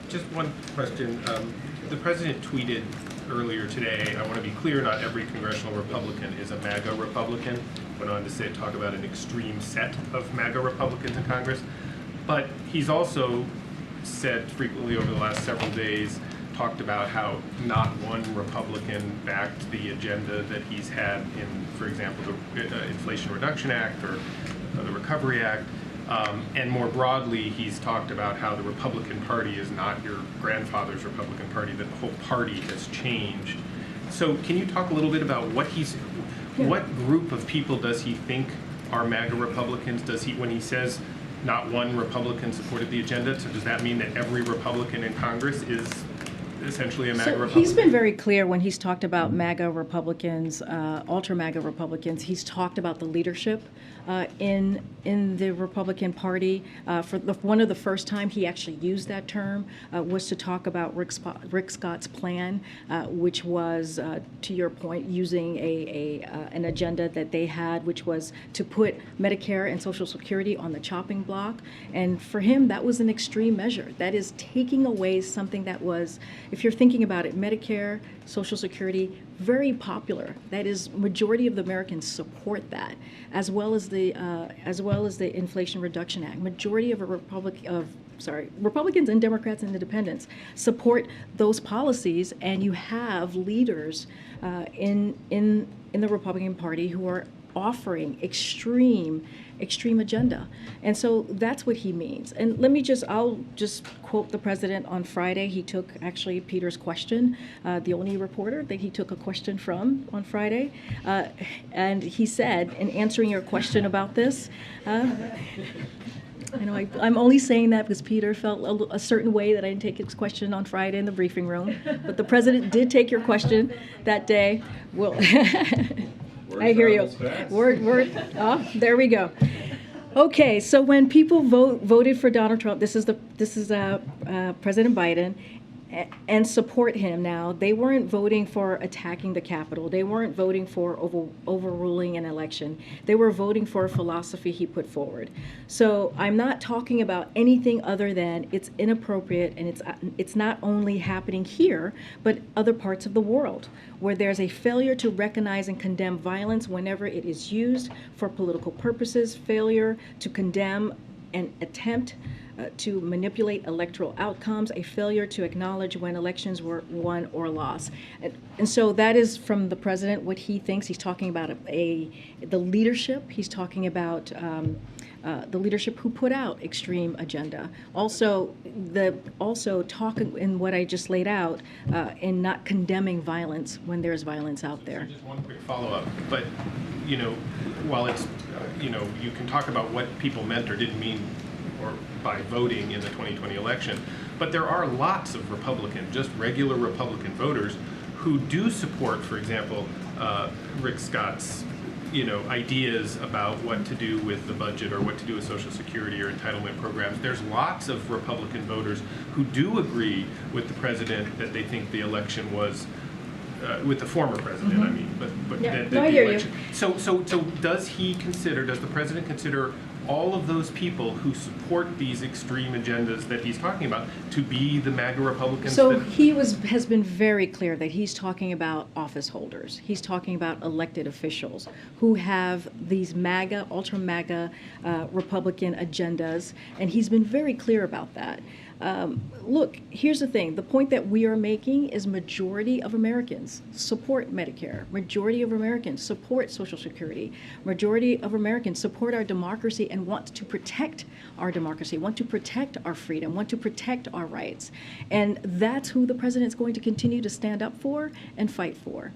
Just one question. The president tweeted earlier today, I want to be clear, not every congressional Republican is a MAGA Republican. Went on to say, talk about an extreme set of MAGA Republicans in Congress. But he's also said frequently over the last several days, talked about how not one Republican backed the agenda that he's had in, for example, the Inflation Reduction Act or the Recovery Act. And more broadly, he's talked about how the Republican Party is not your grandfather's Republican Party, that the whole party has changed. So can you talk a little bit about what what group of people does he think are MAGA Republicans? Does he, when he says not one Republican supported the agenda, so does that mean that every Republican in Congress is essentially a MAGA Republican? He's been very clear when he's talked about MAGA Republicans, ultra MAGA Republicans. He's talked about the leadership in the Republican Party. One of the first time he actually used that term was to talk about Rick Scott's plan, which was, to your point, using an agenda that they had, which was to put Medicare and Social Security on the chopping block. And for him, that was an extreme measure. That is taking away something that was, if you're thinking about it, Medicare, Social Security, very popular. That is, majority of the Americans support that, as well as the Inflation Reduction Act. Majority of Republicans and Democrats and Independents support those policies, and you have leaders in the Republican Party who are offering extreme agenda. And so that's what he means. And I'll just quote the president on Friday. He took actually Peter's question, the only reporter that he took a question from on Friday. And he said, in answering your question about this, I'm only saying that because Peter felt a certain way that I didn't take his question on Friday in the briefing room. But the president did take your question that day. Well, I hear you. There we go. Okay, so when people voted for Donald Trump, this is President Biden, and support him now, they weren't voting for attacking the Capitol. They weren't voting for overruling an election. They were voting for a philosophy he put forward. So I'm not talking about anything other than it's inappropriate, and it's not only happening here, but other parts of the world, where there's a failure to recognize and condemn violence whenever it is used for political purposes, failure to condemn an attempt to manipulate electoral outcomes, a failure to acknowledge when elections were won or lost. And so that is from the president what he thinks. He's talking about the leadership. He's talking about the leadership who put out extreme agenda. Also talking in what I just laid out in not condemning violence when there's violence out there. So just one quick follow-up, but while it's you can talk about what people meant or didn't mean or by voting in the 2020 election, but there are lots of just regular Republican voters who do support, for example, Rick Scott's ideas about what to do with the budget or what to do with Social Security or entitlement programs. There's lots of Republican voters who do agree with the president that they think the election was with the former president, I mean, but Yeah, the I hear election. So does the president consider all of those people who support these extreme agendas that he's talking about to be the MAGA Republicans? So he has been very clear that he's talking about office holders. He's talking about elected officials who have these MAGA, ultra MAGA Republican agendas, and he's been very clear about that. Look, here's the thing. The point that we are making is majority of Americans support Medicare. Majority of Americans support Social Security. Majority of Americans support our democracy and want to protect our democracy, want to protect our freedom, want to protect our rights. And that's who the president is going to continue to stand up for and fight for.